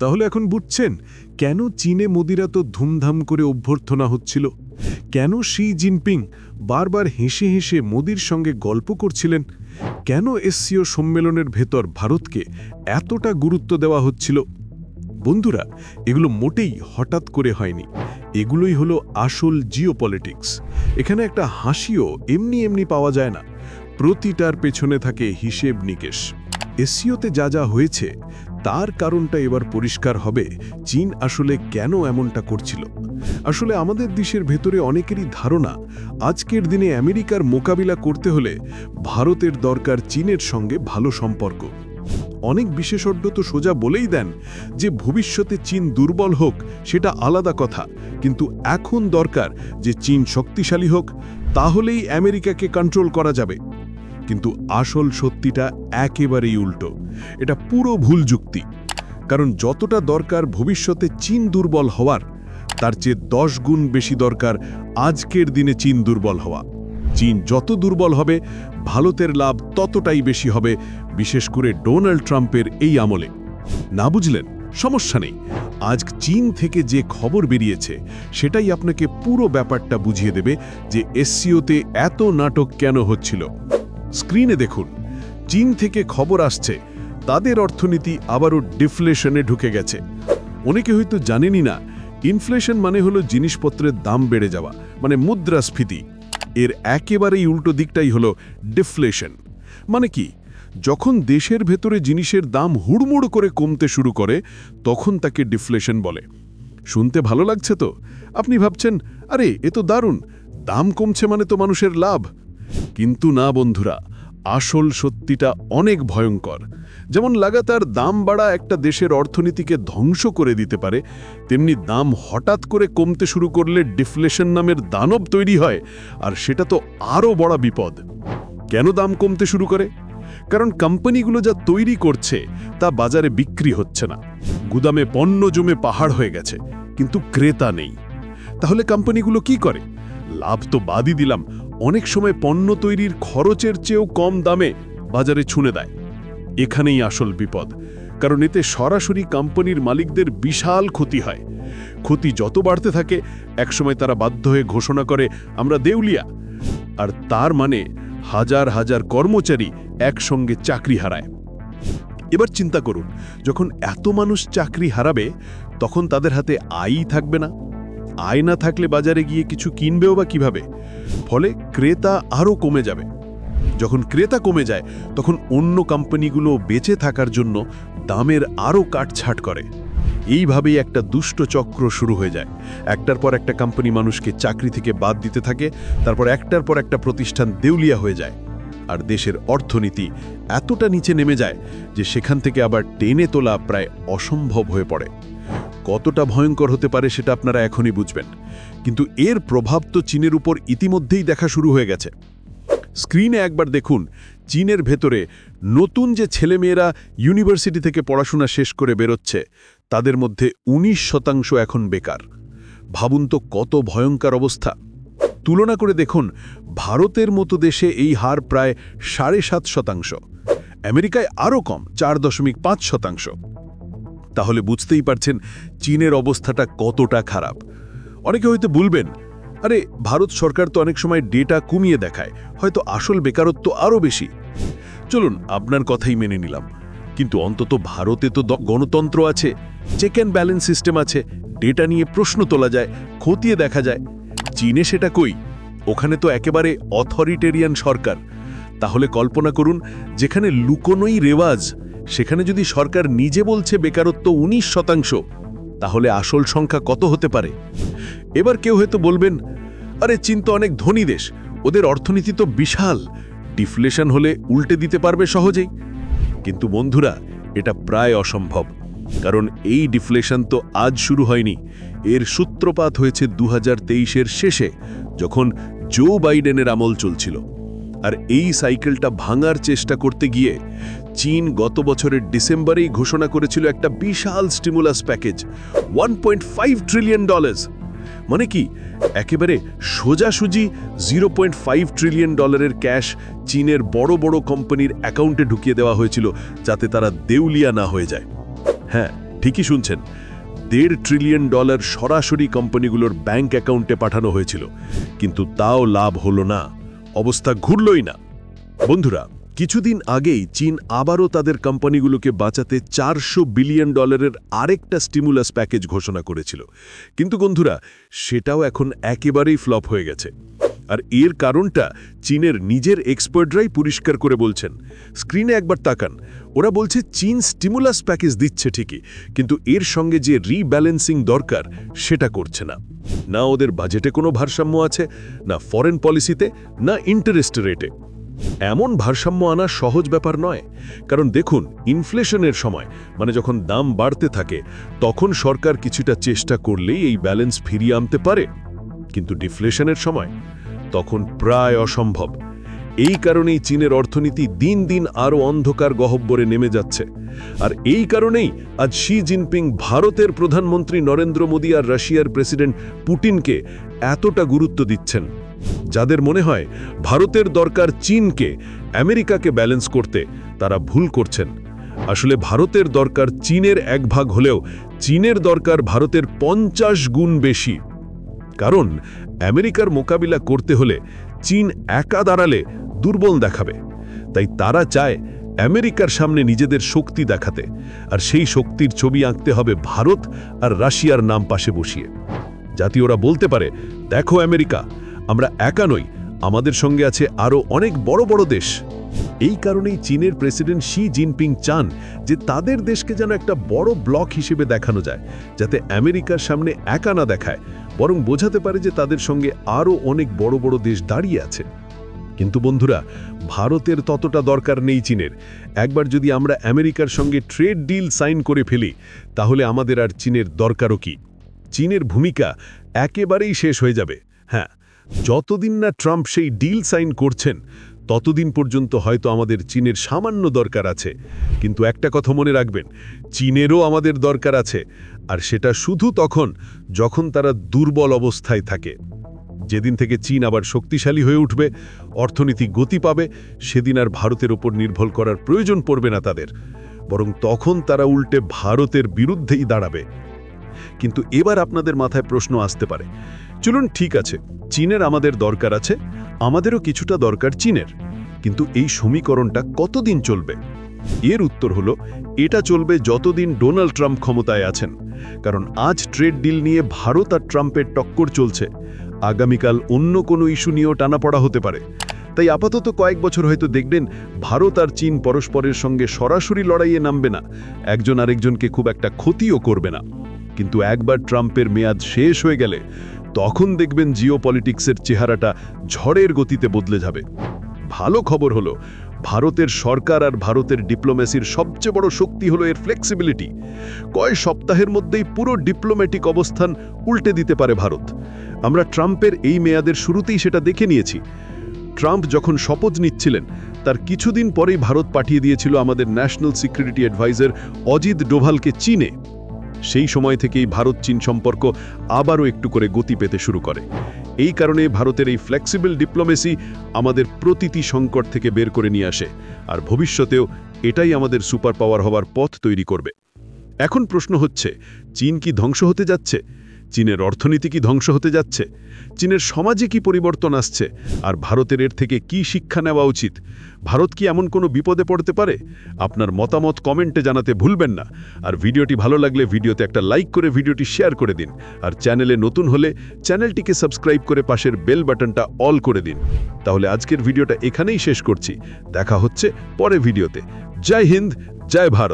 তাহলে এখন বুঝছেন কেন চীনে মোদিরা তো ধুমধাম করে অভ্যর্থনা হচ্ছিল, কেন শি জিনপিং বারবার হেসে হেসে মোদির সঙ্গে গল্প করছিলেন, কেন এসসিও সম্মেলনের ভেতর ভারতকে এতটা গুরুত্ব দেওয়া হচ্ছিল। বন্ধুরা, এগুলো মোটেই হঠাৎ করে হয়নি, এগুলোই হলো আসল জিওপলিটিক্স। এখানে একটা হাসিও এমনি এমনি পাওয়া যায় না, প্রতিটার পেছনে থাকে হিসেব নিকেশ। এসসিওতে যা যা হয়েছে তার কারণটা এবার পরিষ্কার হবে, চীন আসলে কেন এমনটা করছিল। আসলে আমাদের দেশের ভেতরে অনেকেরই ধারণা আজকের দিনে আমেরিকার মোকাবিলা করতে হলে ভারতের দরকার চীনের সঙ্গে ভালো সম্পর্ক। অনেক বিশেষজ্ঞ তো সোজা বলেই দেন যে ভবিষ্যতে চীন দুর্বল হোক সেটা আলাদা কথা, কিন্তু এখন দরকার যে চীন শক্তিশালী হোক, তাহলেই আমেরিকাকে কন্ট্রোল করা যাবে। কিন্তু আসল সত্যিটা একেবারেই উল্টো। এটা পুরো ভুল যুক্তি। কারণ যতটা দরকার ভবিষ্যতে চীন দুর্বল হওয়ার, তার চেয়ে 10 গুণ বেশি দরকার আজকের দিনে চীন দুর্বল হওয়া। চীন যত দুর্বল হবে ভারতের লাভ ততটাই বেশি হবে, বিশেষ করে ডোনাল্ড ট্রাম্পের এই আমলে। না বুঝলেন? সমস্যা নেই, আজ চীন থেকে যে খবর বেরিয়েছে সেটাই আপনাকে পুরো ব্যাপারটা বুঝিয়ে দেবে যে এসসিওতে এত নাটক কেন হচ্ছিল। স্ক্রিনে দেখুন, চীন থেকে খবর আসছে তাদের অর্থনীতি আবারও ডিফ্লেশনে ঢুকে গেছে। অনেকে হয়তো জানেনই না, ইনফ্লেশন মানে হলো জিনিসপত্রের দাম বেড়ে যাওয়া, মানে মুদ্রাস্ফীতি। এর একেবারেই উল্টো দিকটাই হলো ডিফ্লেশন। মানে কি? যখন দেশের ভেতরে জিনিসের দাম হুড়মুড় করে কমতে শুরু করে তখন তাকে ডিফ্লেশন বলে। শুনতে ভালো লাগছে তো? আপনি ভাবছেন, আরে এ তো দারুণ, দাম কমছে মানে তো মানুষের লাভ। কিন্তু না বন্ধুরা, আসল সত্যিটা অনেক ভয়ঙ্কর। যেমন লাগাতার দাম বাড়া একটা দেশের অর্থনীতিকে ধ্বংস করে দিতে পারে, তেমনি দাম হঠাৎ করে কমতে শুরু করলে ডিফ্লেশন নামের দানব তৈরি হয়, আর সেটা তো আরও বড় বিপদ। কেন দাম কমতে শুরু করে? কারণ কোম্পানিগুলো যা তৈরি করছে তা বাজারে বিক্রি হচ্ছে না। গুদামে পণ্য জমে পাহাড় হয়ে গেছে, কিন্তু ক্রেতা নেই। তাহলে কোম্পানিগুলো কি করে? লাভ তো বাদই দিলাম, অনেক সময় পণ্য তৈরির খরচের চেয়েও কম দামে বাজারে ছুঁড়ে দেয়। এখানেই আসল বিপদ, কারণ এতে সরাসরি কোম্পানির মালিকদের বিশাল ক্ষতি হয়। ক্ষতি যত বাড়তে থাকে একসময় তারা বাধ্য হয়ে ঘোষণা করে আমরা দেউলিয়া, আর তার মানে হাজার হাজার কর্মচারী একসঙ্গে চাকরি হারায়। এবার চিন্তা করুন, যখন এত মানুষ চাকরি হারাবে তখন তাদের হাতে আয়ই থাকবে না। আয় না থাকলে বাজারে গিয়ে কিছু কিনবেও বা কিভাবে? ফলে ক্রেতা আরও কমে যাবে। যখন ক্রেতা কমে যায় তখন অন্য কোম্পানিগুলো বেঁচে থাকার জন্য দামের আরও কাটছাট করে। এইভাবেই একটা দুষ্ট চক্র শুরু হয়ে যায়। একটার পর একটা কোম্পানি মানুষকে চাকরি থেকে বাদ দিতে থাকে, তারপর একটার পর একটা প্রতিষ্ঠান দেউলিয়া হয়ে যায়, আর দেশের অর্থনীতি এতটা নিচে নেমে যায় যে সেখান থেকে আবার টেনে তোলা প্রায় অসম্ভব হয়ে পড়ে। কতটা ভয়ঙ্কর হতে পারে সেটা আপনারা এখনই বুঝবেন। কিন্তু এর প্রভাব তো চীনের উপর ইতিমধ্যেই দেখা শুরু হয়ে গেছে। স্ক্রিনে একবার দেখুন, চীনের ভেতরে নতুন যে ছেলেমেয়েরা ইউনিভার্সিটি থেকে পড়াশোনা শেষ করে বেরোচ্ছে তাদের মধ্যে 19% এখন বেকার। ভাবুন তো কত ভয়ঙ্কর অবস্থা। তুলনা করে দেখুন, ভারতের মতো দেশে এই হার প্রায় 7.5%, আমেরিকায় আরও কম, 4.5%। তাহলে বুঝতেই পারছেন চীনের অবস্থাটা কতটা খারাপ। অনেকে হয়তো বলবেন, আরে ভারত সরকার তো অনেক সময় ডেটা কমিয়ে দেখায়, হয়তো আসল বেকারত্ব আরও বেশি। চলুন আপনার কথাই মেনে নিলাম, কিন্তু অন্তত ভারতে তো গণতন্ত্র আছে, চেক অ্যান্ড ব্যালেন্স সিস্টেম আছে, ডেটা নিয়ে প্রশ্ন তোলা যায়, খতিয়ে দেখা যায়। চীনে সেটা কই? ওখানে তো একেবারে অথরিটেরিয়ান সরকার। তাহলে কল্পনা করুন, যেখানে লুকোনোই রেওয়াজ সেখানে যদি সরকার নিজে বলছে বেকারত্ব 19%, তাহলে আসল সংখ্যা কত হতে পারে? এবার কেউ হয়তো বলবেন, আরে চীন তো অনেক ধনী দেশ, ওদের অর্থনীতি তো বিশাল, ডিফ্লেশন হলে উল্টে দিতে পারবে সহজেই। কিন্তু বন্ধুরা, এটা প্রায় অসম্ভব। কারণ এই ডিফ্লেশন তো আজ শুরু হয়নি, এর সূত্রপাত হয়েছে 2023-এর শেষে, যখন জো বাইডেনের আমল চলছিল। আর এই সাইকেলটা ভাঙার চেষ্টা করতে গিয়ে চীন গত বছরের ডিসেম্বরেই ঘোষণা করেছিল একটা বিশাল স্টিমুলাস প্যাকেজ, $1.5 ট্রিলিয়ন। মানে কি, একেবারে সোজাসুজি $0.5 ট্রিলিয়ন ক্যাশ চীনের বড় বড় কোম্পানির অ্যাকাউন্টে ঢুকিয়ে দেওয়া হয়েছিল, যাতে তারা দেউলিয়া না হয়ে যায়। হ্যাঁ, ঠিকই শুনছেন, $1.5 ট্রিলিয়ন সরাসরি কোম্পানিগুলোর ব্যাংক অ্যাকাউন্টে পাঠানো হয়েছিল, কিন্তু তাও লাভ হলো না, অবস্থা ঘুরলই না। বন্ধুরা, কিছুদিন আগেই চীন আবারও তাদের কোম্পানিগুলোকে বাঁচাতে $400 বিলিয়ন আরেকটা স্টিমুলাস প্যাকেজ ঘোষণা করেছিল, কিন্তু বন্ধুরা সেটাও এখন একেবারেই ফ্লপ হয়ে গেছে। আর এর কারণটা চীনের নিজের এক্সপার্টরাই পরিষ্কার করে বলছেন। স্ক্রিনে একবার তাকান, ওরা বলছে চীন স্টিমুলাস প্যাকেজ দিচ্ছে ঠিকই, কিন্তু এর সঙ্গে যে রিব্যালেন্সিং দরকার সেটা করছে না। না ওদের বাজেটে কোনো ভারসাম্য আছে, না ফরেন পলিসিতে, না ইন্টারেস্ট রেটে। এমন ভারসাম্য আনা সহজ ব্যাপার নয়, কারণ দেখুন, ইনফ্লেশনের সময় মানে যখন দাম বাড়তে থাকে তখন সরকার কিছুটা চেষ্টা করলেই এই ব্যালেন্স ফিরিয়ে আনতে পারে, কিন্তু ডিফ্লেশনের সময় তখন প্রায় অসম্ভব। এই কারণেই চীনের অর্থনীতি দিন দিন আরও অন্ধকার গহ্বরে নেমে যাচ্ছে। আর এই কারণেই আজ শি জিনপিং ভারতের প্রধানমন্ত্রী নরেন্দ্র মোদী আর রাশিয়ার প্রেসিডেন্ট পুটিনকে এতটা গুরুত্ব দিচ্ছেন। যাদের মনে হয় ভারতের দরকার চীনকে, আমেরিকাকে ব্যালেন্স করতে, তারা ভুল করছেন। আসলে ভারতের দরকার চীনের 1 ভাগ হলেও চীনের দরকার ভারতের 50 গুণ বেশি। কারণ আমেরিকার মোকাবিলা করতে হলে চীন একা দাঁড়ালে দুর্বল দেখাবে, তাই তারা চায় আমেরিকার সামনে নিজেদের শক্তি দেখাতে, আর সেই শক্তির ছবি আঁকতে হবে ভারত আর রাশিয়ার নাম পাশে বসিয়ে, যাতে ওরা বলতে পারে, দেখো আমেরিকা, আমরা একা নই, আমাদের সঙ্গে আছে আরও অনেক বড় বড় দেশ। এই কারণেই চীনের প্রেসিডেন্ট শি জিনপিং চান যে তাদের দেশকে যেন একটা বড় ব্লক হিসেবে দেখানো যায়, যাতে আমেরিকার সামনে একা না দেখায়, বরং বোঝাতে পারে যে তাদের সঙ্গে আরও অনেক বড় বড় দেশ দাঁড়িয়ে আছে। কিন্তু বন্ধুরা, ভারতের ততটা দরকার নেই চীনের। একবার যদি আমরা আমেরিকার সঙ্গে ট্রেড ডিল সাইন করে ফেলি, তাহলে আমাদের আর চীনের দরকারও কি? চীনের ভূমিকা একেবারেই শেষ হয়ে যাবে। হ্যাঁ, যতদিন না ট্রাম্প সেই ডিল সাইন করছেন ততদিন পর্যন্ত হয়তো আমাদের চীনের সামান্য দরকার আছে, কিন্তু একটা কথা মনে রাখবেন, চীনেরও আমাদের দরকার আছে, আর সেটা শুধু তখন যখন তারা দুর্বল অবস্থায় থাকে। যেদিন থেকে চীন আবার শক্তিশালী হয়ে উঠবে, অর্থনীতি গতি পাবে, সেদিন আর ভারতের ওপর নির্ভর করার প্রয়োজন পড়বে না তাদের, বরং তখন তারা উল্টে ভারতের বিরুদ্ধেই দাঁড়াবে। কিন্তু এবার আপনাদের মাথায় প্রশ্ন আসতে পারে, চলুন ঠিক আছে, চীনের আমাদের দরকার আছে, আমাদেরও কিছুটা দরকার চীনের, কিন্তু এই সমীকরণটা কতদিন চলবে? এর উত্তর হলো, এটা চলবে যতদিন ডোনাল্ড ট্রাম্প ক্ষমতায় আছেন। কারণ আজ ট্রেড ডিল নিয়ে ভারত আর ট্রাম্পের টক্কর চলছে, আগামীকাল অন্য কোনো ইস্যু নিয়েও টানাপড়া হতে পারে। তাই আপাতত কয়েক বছর হয়তো দেখবেন ভারত আর চীন পরস্পরের সঙ্গে সরাসরি লড়াইয়ে নামবে না, একজন আরেকজনকে খুব একটা ক্ষতিও করবে না। কিন্তু একবার ট্রাম্পের মেয়াদ শেষ হয়ে গেলে তখন দেখবেন জিওপলিটিক্সের চেহারাটা ঝড়ের গতিতে বদলে যাবে। ভালো খবর হলো, ভারতের সরকার আর ভারতের ডিপ্লোম্যাসির সবচেয়ে বড় শক্তি হলো এর ফ্লেক্সিবিলিটি। কয়েক সপ্তাহের মধ্যেই পুরো ডিপ্লোম্যাটিক অবস্থান উল্টে দিতে পারে ভারত। আমরা ট্রাম্পের এই মেয়াদের শুরুতেই সেটা দেখে নিয়েছি। ট্রাম্প যখন শপথ নিচ্ছিলেন তার কিছুদিন পরেই ভারত পাঠিয়ে দিয়েছিল আমাদের ন্যাশনাল সিকিউরিটি অ্যাডভাইজার অজিত ডোভালকে চীনে। সেই সময় থেকেই ভারত-চীন সম্পর্ক আবারও একটু করে গতি পেতে শুরু করে। এই কারণে ভারতের এই ফ্লেক্সিবল ডিপ্লোমেসি আমাদের প্রতিটি সংকট থেকে বের করে নিয়ে আসে, আর ভবিষ্যতেও এটাই আমাদের সুপার পাওয়ার হওয়ার পথ তৈরি করবে। এখন প্রশ্ন হচ্ছে, চীন কি ধ্বংস হতে যাচ্ছে? চীনের অর্থনীতি কি ধ্বংস হতে যাচ্ছে? চীনের সমাজে কি পরিবর্তন আসছে? আর ভারতের এর থেকে কি শিক্ষা নেওয়া উচিত? ভারত কি এমন কোনো বিপদে পড়তে পারে? আপনার মতামত কমেন্টে জানাতে ভুলবেন না। আর ভিডিওটি ভালো লাগলে ভিডিওতে একটা লাইক করে ভিডিওটি শেয়ার করে দিন। আর চ্যানেলে নতুন হলে চ্যানেলটিকে সাবস্ক্রাইব করে পাশের বেল বাটনটা অল করে দিন। তাহলে আজকের ভিডিওটা এখানেই শেষ করছি। দেখা হচ্ছে পরে ভিডিওতে। জয় হিন্দ, জয় ভারত।